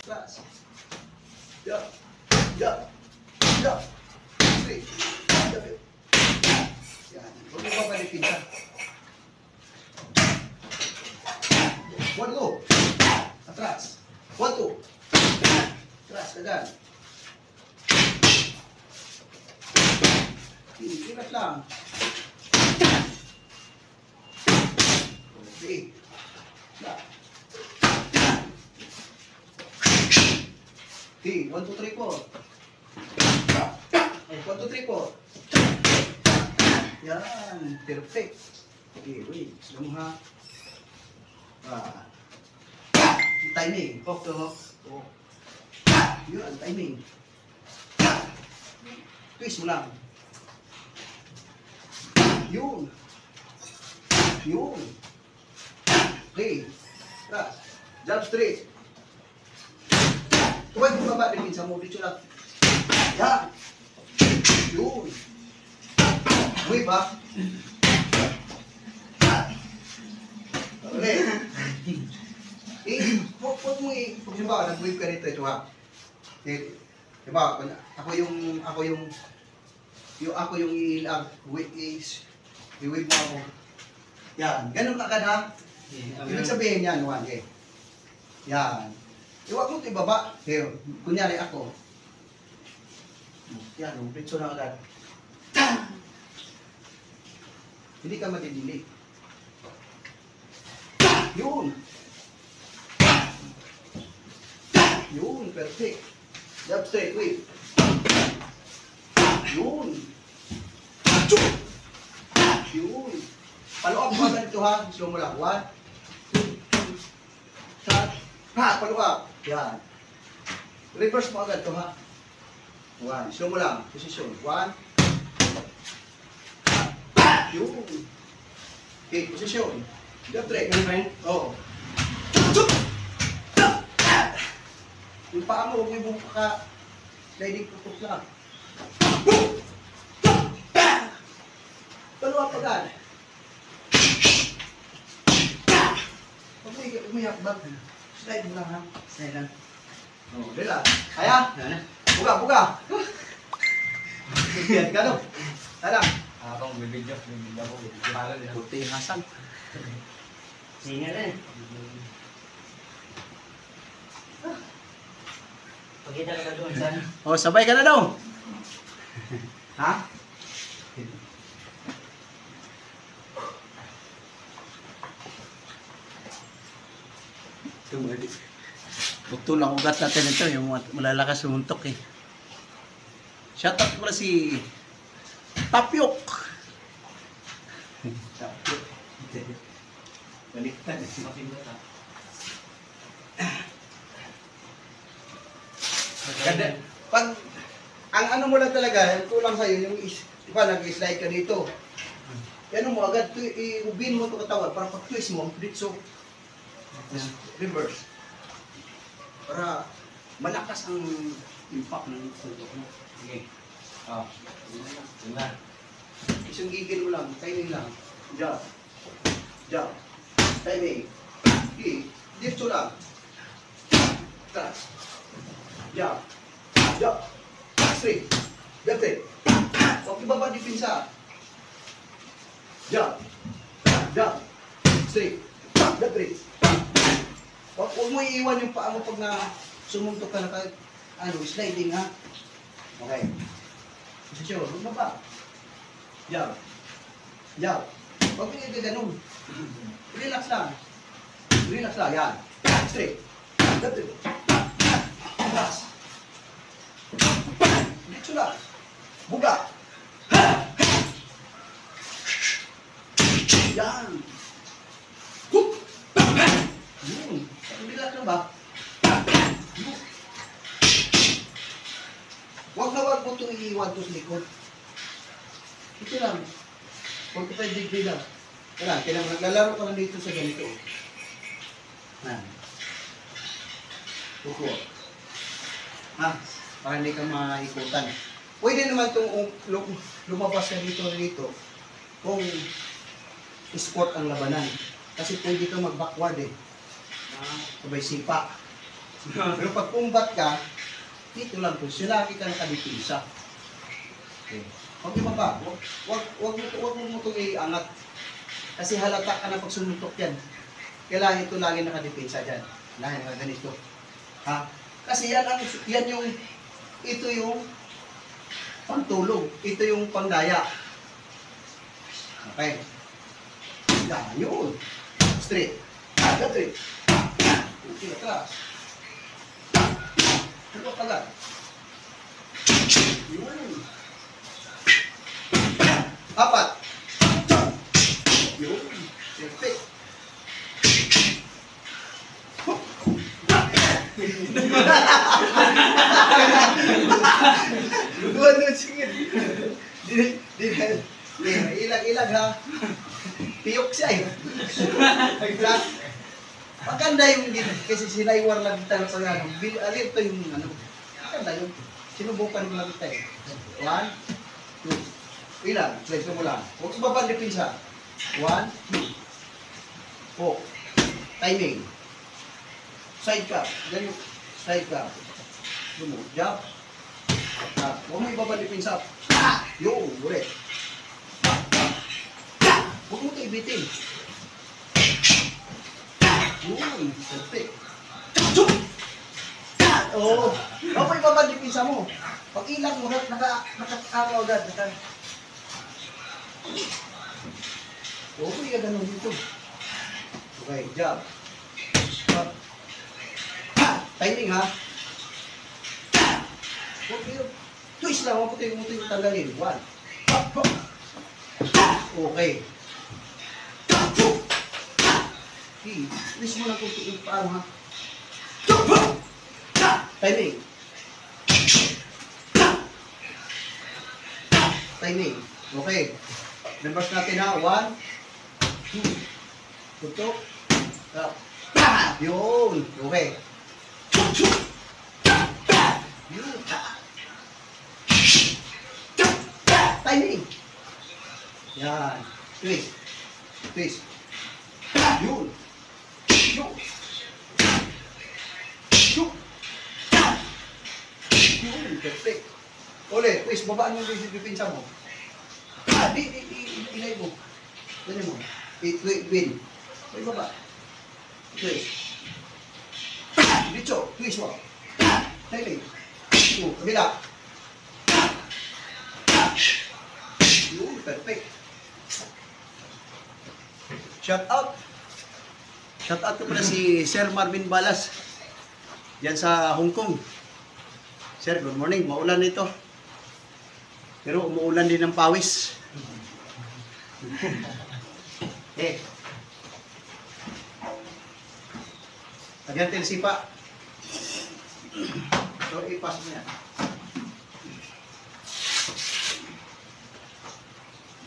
Atras. Jab. Jab. Jab. Straight. Jab. Yan. Huwag mo babalikin ka. 1, 2. Atras. 1, 2. Atras, kagan. Ilat lang. Okay. Okay, 1, 2, 3, 4. 1, 2, 3, 4. Yan, perfect. Okay, wait. Slow mo ha. Timing. Off to off. Yun, timing. Twist mo lang. Yun. Yun. Okay. Tras. Jump straight. Huwag mo baba din sa mo. Dito lang. Yan. Yun. Wave ha. Okay. Huwag mo pag simba, nag-wave ka rito ito ha. Diba, ako yung ilang wave is i-wave mo ako. Yan, ganun agad ha. Ibig sabihin yan, okay. Yan. Huwag mo ito ibaba. Here, kunyari ako. Yan, umpritso na agad. Hindi ka matidili. Yun. Yun, perfect. Jab straight, wait. Yun. Yun. Follow up mo agad ito ha. Slow mo lang. 1, 2, 3. Follow up. Yan. Reverse mo agad ito ha. 1. Slow mo lang. Position. 1. Yun. Okay, position. Jab straight. Oo. Yung paa mo, huwag mo yung sliding putok lang. Follow up agad. Huwag mo yakbag. Slide mo lang ha. Slide lang. Oh, relax. Kaya? Buga, buga. Yan ka no. Tala. Akong bibidyo ko. Puti yung hasang. Singa na eh. Pagkita ka doon saan? Oh, sabay ka na daw. Ha? Bukto lang ugat natin ito, yung malalakas sumuntok eh. Shoutout mo na si Tapyok. Tapyok. Baliktad eh. Ganda. Pag, ang ano mo lang talaga, yung kulang sa'yo, yung diba, nag-slide ka dito. Yan mo agad, i-ubin mo ito katawan para pag-twist mo, dito, reverse. Para malakas ang impact ng suntok mo. Okay. Isang gigil mo lang, timing lang. Jump. Jump. Timing. Okay. Dito lang. Trust. Jump. Jump. Straight. Jump straight. Huwag ibaba di pinsa. Jump. Jump. Straight. Jump straight. Huwag mo iiwan yung paa mo pag na sumuntok ka na sliding ha. Okay. Posisyon. Huwag ba? Jump. Jump. Huwag mo ganun. Relax lang. Relax lang. Yan. Straight. Jump straight. Relax. Dito lang. Buga. Yan. Yun. Relax lang ba? Huwag na huwag mo ito iiwan ito sa likod. Ito lang. 45 degree lang. Kailangan naglalaro ka lang dito sa ganito. Yan. Kuko. Ha? Para hindi ka maikutan. Pwede naman itong lumabas ka dito kung sport ang labanan. Kasi pwede ka mag-backward eh. Sabay sipa. Pero pag umbat ka, dito lang po, lagi ka nakadipisa. Okay. Huwag ibaba. Huwag mo ito iangat. Kasi halata ka na pag sumutok yan. Kailangan ito lagi nakadipisa dyan. Kailangan na ganito. Ha? Kasi ito yung pantulog. Ito yung pangdaya. Okay. Yun. Straight. Straight. Okay, atras. Ito agad. Yun. Apat. Yun. Perfect. Doon, sige. Ilag ha. Piyok siya eh. Maganda yung kasi sinaiwar lang kita na pag ano. Alir to yung ano. Maganda yun. Sinubukan mo lang kita eh. 1, 2. Ilan? Flex mo lang. Huwag sa babandipin siya. 1, 2. Oh. Timing. Side ka. Ganyan. Side ka. Lumo. Jump. Huwag mo ibabandipin sa yung. Ulit. Huwag mo ito ibitin. Yun. Perfect. Oo. Huwag mo ibabandipin sa mo. Pag ilang mo, nakakaraw agad. Oo, hindi ka ganun dito. Okay, jump. Timing ha. Twist lang, huwag mo ito tanggalin. 1. Okay. Okay, twist mo lang kung paano ha. Timing. Timing. Okay. Numbers natin ha. 1, 2. Tutok. Yun. Okay. Yun. Timing. Yan. Twist. Twist. Yun. Yun. Yun. Yun. Perfect. Ulit. Twist. Babaan mo yung dipinsa mo. Ilay mo. Ganyan mo. Win. May baba. Twist. Dicho. Twist mo. Timing. Kabila. Yun. Perfect. Shout out. Shout out ko pala si Sir Marvin Balas. Diyan sa Hong Kong. Sir, good morning. Maulan ito. Pero umuulan din ng pawis. Eh. Lagyan tayo sipa. So, ipas mo yan.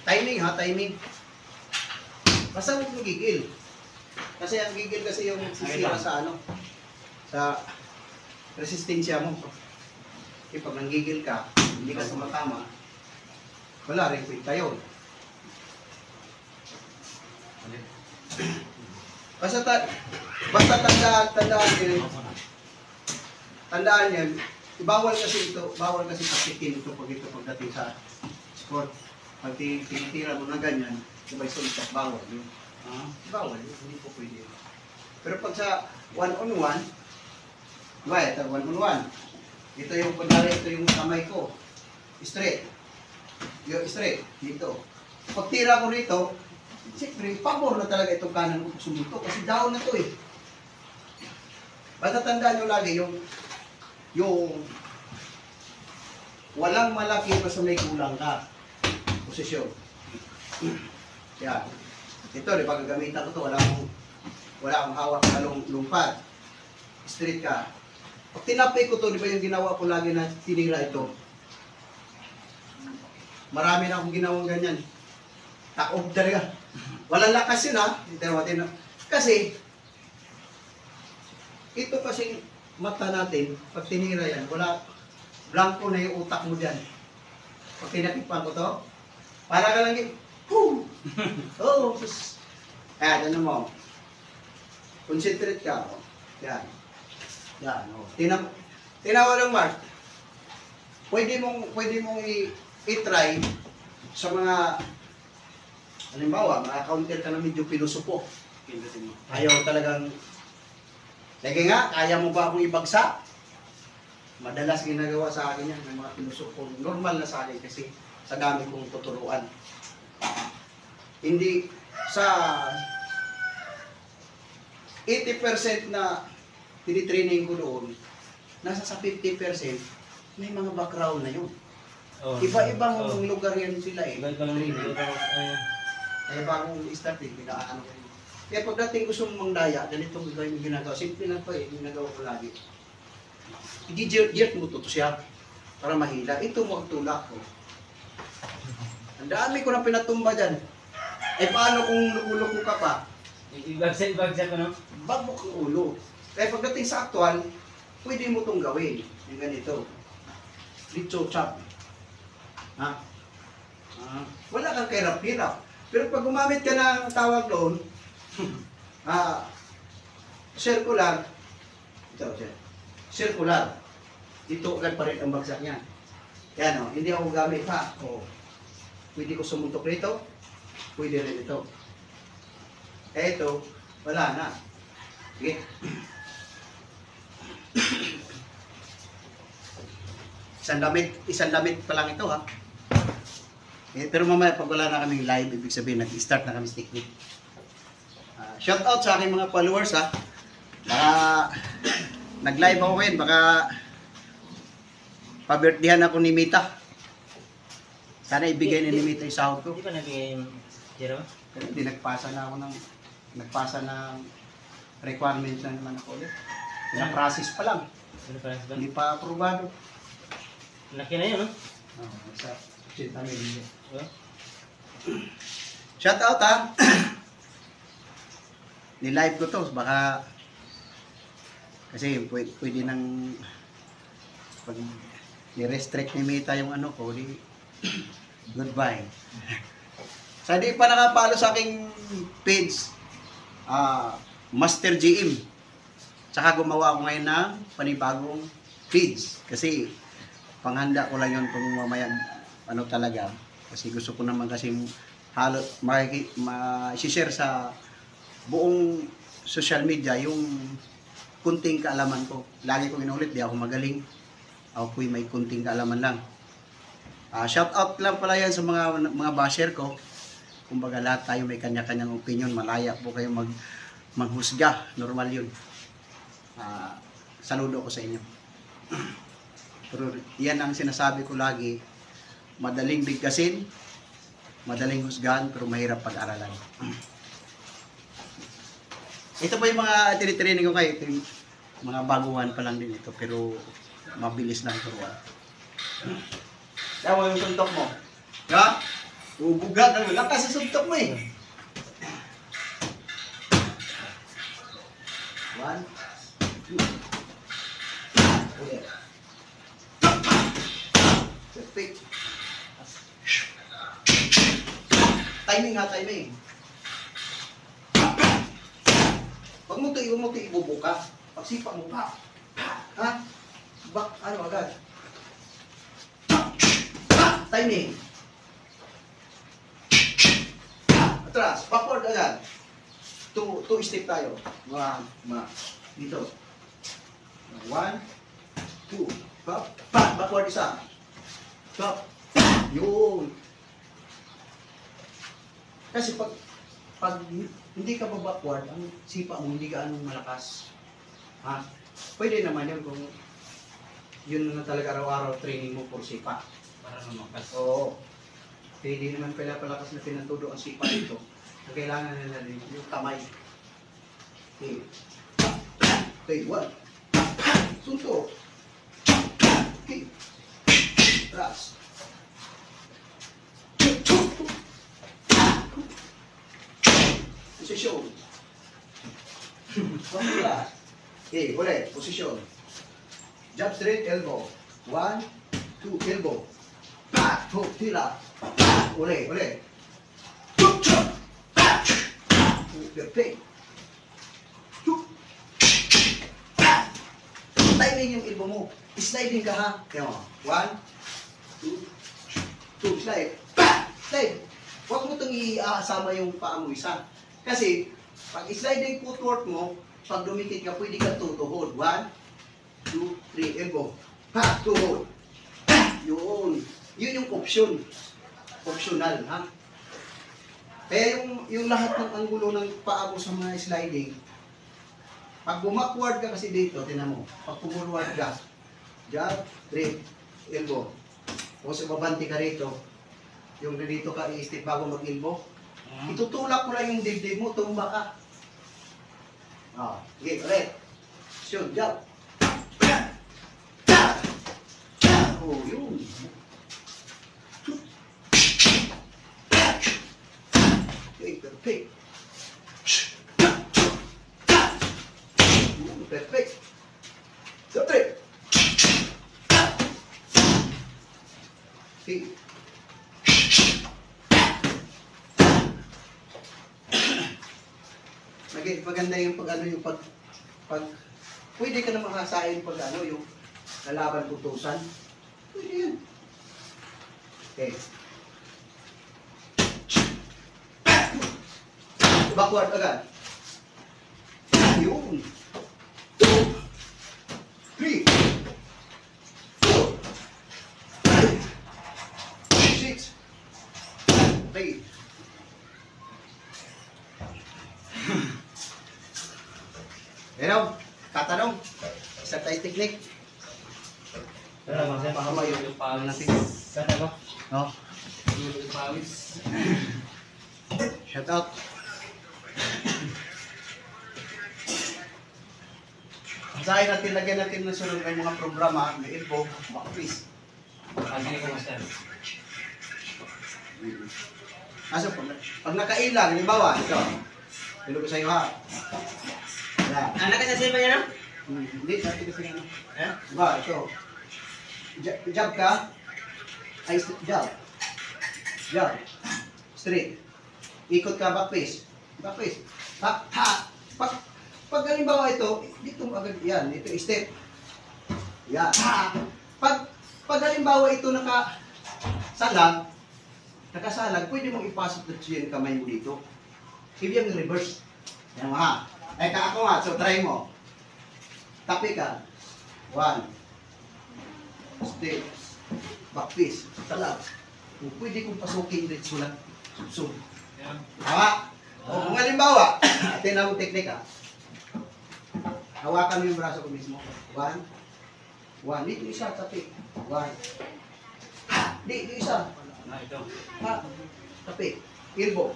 Timing ha, timing. Basta huwag mo gigil. Kasi ang gigil kasi yung sisira sa ano, sa resistensya mo. Kasi pag nanggigil ka, hindi ka sumatama, wala rin kwenta yun. Basta tandaan yan, bawal kasi taktikin ito pagdating sa sport. Pag tinitira mo na ganyan, sabay sultak, bawal yun. Bawal yun, hindi po pwede yun. Pero pag sa one-on-one, ito one-on-one, ito yung pagdari, ito yung kamay ko, straight. Yung straight, dito. Pag tira ko rito, siyempre, pabor na talaga itong kanan ko sumunto kasi down na to eh. Basta tandaan nyo lagi yung walang malaki pa sa may kulang ka. Posisyon. Yan. Ito, di ba gagamitan ko to, wala akong hawak na lumpad. Straight ka. Pag tinapay ko to, di ba yung ginawa ko lagi na tinira ito? Marami na akong ginawang ganyan. Takob talaga. Walang lakas yun ha. Kasi, ito kasi mata natin, pag tinira yan, wala, blanco na yung utak mo dyan. Pag tinapipan ko to, para ka lang yung, oh, ayan, ano mo. Concentrate ka. Yan. Yan, o. Tinawa lang, Mark. Pwede mong i-try sa mga, halimbawa, mga-counter ka na medyo pinusupo. Pindutin mo. Ayaw talagang, lagi nga, kaya mo ba akong ibagsak? Madalas ginagawa sa akin yan, ng mga pinusupo. Normal na sa akin kasi sa dami kong tuturuan. Hindi, sa 80% na tinitraining ko doon, nasa sa 50%, may mga background na yun. Oh. Iba-ibang lugar yan sila eh. Iba lang Training. dito. Kaya bagong start eh, pinaano ko yun. Kaya pagdating gusto mong mandaya, ganito gagawin yung ginagawa. Simple lang po eh, yung ginagawa ko lagi. I-dirt mo to siya para mahila. Ito mo ang tulak ko. Ang dami ko na pinatumba dyan. Eh paano kung luko-luko ka pa? Ibagsak ko, no? Bagbok ang ulo. Kaya pagdating sa actual, pwede mo itong gawin. Yung ganito. Litso chop. Ha? Wala kang kahirap-hirap. Pero pag gumamit ka ng tawag doon, circular, circular. Ito agad pa rin ang bagsak niya. Yan o, hindi ako gamit ha. O, pwede ko sumuntok rito, pwede rin ito. Eh ito, wala na. Sige. Isang damit pa lang ito ha. Pero mamaya pag wala na kaming live, ibig sabihin nag-start na kami sa technique. Shout out sa aking mga followers ha. Baka nag-live ako ngayon, baka pa-birthdayhan ako ni Mita. Sana ibigay ni Mita yung sahod ko. Hindi pa nabigay yung zero? Pero hindi nagpasa ng requirements na naman ako ulit. Pina-process pa lang. Ano pa ba? Hindi pa aprobado. Laki na yun, no? Sa 80 million. Oh. Shout out ha. Ni-live ko to, baka kasi pwede nang pag ni-restrict ni Mita yung ano ko, di goodbye. Sa di pa nakapalo sa aking page, Master GM. Tsaka gumawa ako ngayon ng panibagong page. Kasi panghanda ko lang yun kung mamaya ano talaga. Kasi gusto ko naman kasi halo ma-share sa buong social media yung kunting kaalaman ko. Lagi kong inulit, di ako magaling. Ako po'y may kunting kaalaman lang. Shout out lang pala yan sa mga basher ko. Kumbaga lahat tayo may kanya-kanyang opinion. Malaya po kayo manghusga. Normal yun. Saludo ko sa inyo. Pero yan ang sinasabi ko lagi. Madaling bigkasin, madaling husgahan, pero mahirap pag-aralan. Ito po yung mga tinitraining ko kayo. Ito yung mga baguhan pa lang din ito. Pero mabilis lang turuan. Yawa yung suntok mo. Ha? Ubugat ang lakas sa suntok mo eh. 1, 2. Ulit. Perfect. Timing ha, timing. Huwag mo ito ibubuka. Pagsipa mo pa. Ha? Ano agad? Timing. Atras. Backward agad. Two step tayo. Dito. 1, 2. Backward isa. Stop. Yun. Kasi pag hindi ka pa backward, ang sipa mo hindi ka anong malakas. Ha? Pwede naman yun kung yun na talaga araw-araw training mo for sipa. Para lumakas. Oo. Pwede naman pala palakas na pinatudo ang sipa dito. Ang kailangan nila rin yung kamay. Okay. Okay, 1. Sunto. Okay. Ras. Posisyon. Pamula. Okay, ulit. Posisyon. Jab straight, elbow. 1, 2, elbow. Back, hook, tila. Ulit. Chuk, chuk. Back. Perfect. Chuk. Back. tanggalin yung elbow mo. Sliding ka ha. Kaya mo. 1, 2, slide. Slide. Huwag mo itong iasama yung paa mo isa. Kasi, pag sliding footwork mo, pag dumikit ka, pwede ka tutuhod. 1, 2, 3, elbow. Ha, tuhod. Yun. Yun yung option. Optional, ha? Kaya yung lahat ng anggulo ng paa mo sa mga sliding, pag bumackward ka kasi dito, tinan mo, pag pumulward ka, jab, straight, elbow. O sa babanti ka rito, yung dito ka i-step bago mag-elbow, itutulak mo lang yung dibdib mo, tumba ka. Okay, ulit. Shoot, jab. Oh, yun. Okay, perfect. Perfect. Siyempre. Okay. Lagi, maganda yung pag pwede ka na makasain pag yung lalaban putusan. Pwede yan. Okay. Backward agad. Yun. 2, 3, 4, 5, 6, 8. Pero, tatanong, isa tayo teknik. Pakama yung natin. Sana ba? No? Shout out. Basahin natin, lagyan natin ng sunod ng mga programa, may elbow, backface. Pagkini ko, master. Aso, pag nakailang, halimbawa, ito. Tulog ko sa iyo ha. Yan. Anak ka sa silba niya, no? Hindi, sabi kasi ano. Diba, ito. Jab ka. Ay, jab. Jab. Straight. Ikot ka, backface. Backface. Ha, ha. Pag halimbawa ito, dito agad yan. Ito, step. Yan. Ha. Pag halimbawa ito nakasalag, pwede mong ipasok dito yung kamay mo dito. Ibig yung reverse. Yan mo ha. Ay, ako nga. So, try mo. Tapi ka. 1. Step. Backface. Salag. Kung pwede kong pasukin dito lang. So, tama? O, kung halimbawa, atin ang teknik ha. Hawakan mo yung braso ko mismo. 1. 1. Dito isa, tapi. 1. Dito isa. Ito. Ha. Tapi. Elbow.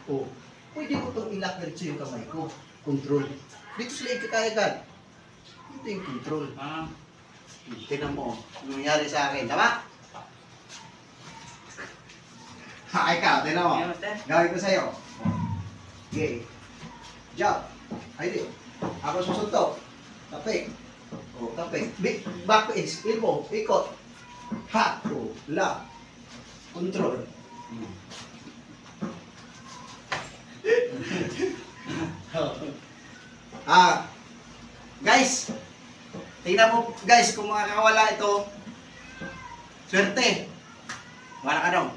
O. Pwede ko itong ilak na rin yung kamay ko. Control. Dito sila ikakayagad. Ito yung control. Tingnan mo. Ano nangyari sa akin. Tama? Ha, ikaw. Tingnan mo. Gawin ko sa'yo. Okay. Jump. Ay, di. Ako susuntok. Tapik. O, tapik. Back is. Elbow. Ikot. Ha. O. La. Control. Guys, tingnan mo guys kung makakawala ito. Swerte. Wala ka daw.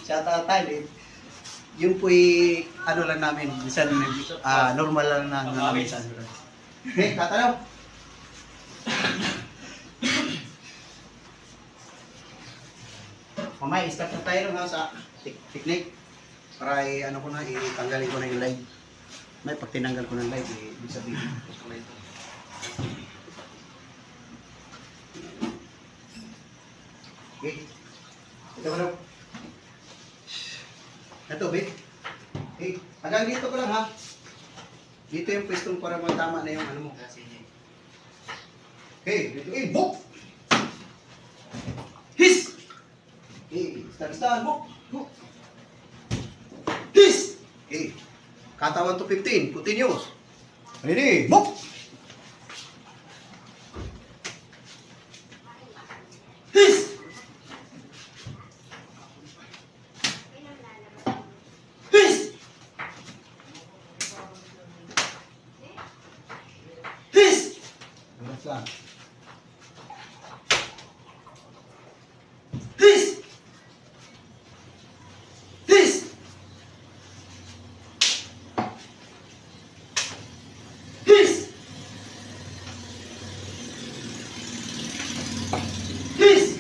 Shout out tayo. Yung po'y ano lang namin, minsan normal lang na minsan. Okay, tatanong. Mamaya, start na tayo nga sa technique. Para ano ko na, itanggalin ko na yung live. May pag tinanggal ko ng live, ibig sabihin. Okay. Ito ko na. Ito, babe. Okay. Hanggang dito ko lang ha. Dito yung pwestong para matama na yung ano mo. Okay. Dito. Book! His! Okay. Stand. Book! Book! His! Okay. Kata 1 to 15. Continuous. Ready? Book! His! His! ka. Peace! Peace! Peace! Peace!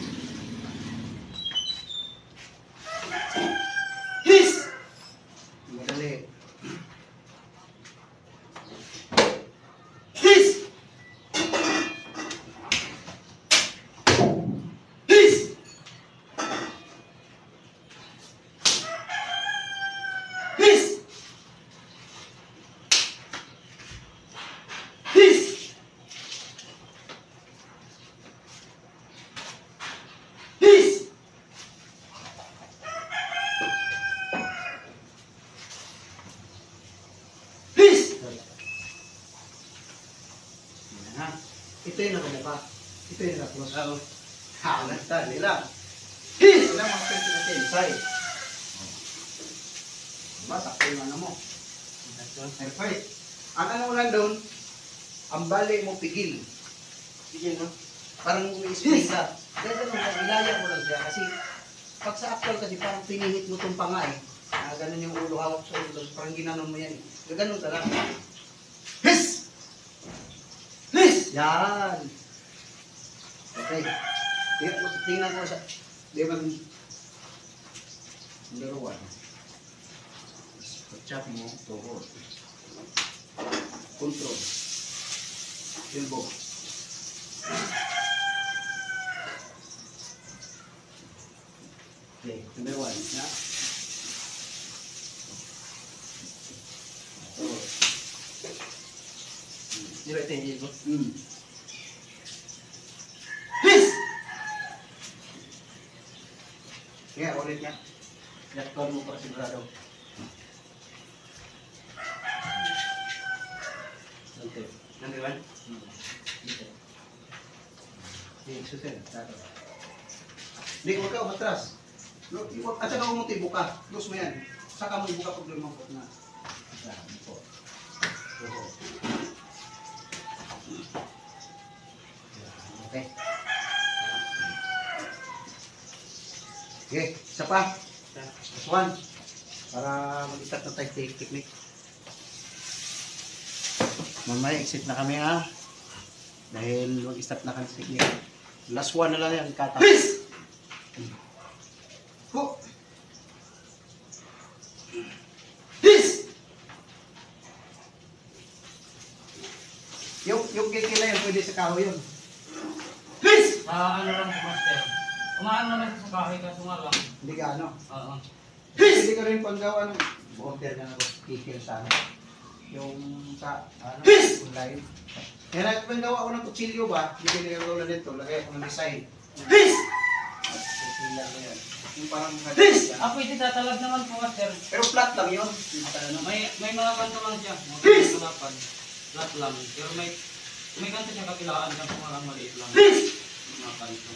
Peace! Madali. Peace! Peace! Peace! Peace! Peace! Peace! Yan ha. Ito yung nakamuka. Ito yung nakaklose. Oo. Ha, nagtad nila. Peace! Ilang mga pwede natin. Inside. Diba? Sakto yung ano mo. Perfect. Ang ano mo lang doon, ang bali mo pigil. Sige, no? Parang umi-spray ka. Kaya ganun lang, ilaya mo lang siya. Kasi pag sa actual kasi parang pinihit mo itong panga eh. Ganun yung ulo hawak sa ulo. Parang ginanon mo yan eh. Ganun ka lang. Hiss! Hiss! Yan! Okay. Tingnan ko sa... Di ba number 1. Chop mo to hold. Control. Elbow. Okay, number 1. Ya. Di ba ito yung ilbo? Please! Kaya ulit niya. Yakon mo pa sigurado. Okay. Number 1. Hindi, susunod. Dato. Hindi, huwag ka umatras. At saka huwag mo tibuka. Lose mo yan. Saka mo ibuka pag lumangkot na. Yan po. Okay. Okay, isa pa. Last one. Para mag-start na tayo sa technique. Mamaya exit na kami ha. Dahil mag-start na kami sa technique. Last one na lang yan. Kata. Peace! Ho! Peace! Yung kiki na yun, pwede sa kahoy yun. Peace! Ano lang si Master? Umaan naman sa kahoy ka, sumalang. Hindi ka ano. Oo. Pwede ka rin panggawa ng order na ako. Kikil sana. Yung sa ano, online. Kaya nagpanggawa ako ng kutsilyo ba? Hindi nilagawa na dito. Lagay ako ng design. Peace! Kikila ko yan. Yung parang Peace! Pwede tatalag naman po, Master. pero flat lang yun. Yung ano. May mga kanto lang siya. Peace! Mga lapad. Flat lang. Pero may kanto siya kapilaan lang kung walang maliit lang. Peace! Mga kanto.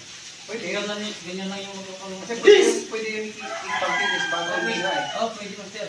Pwede. Ganyan lang yung magpapalong. Kasi pwede yun ipag-finish bago ang nila eh. Pwede, Master.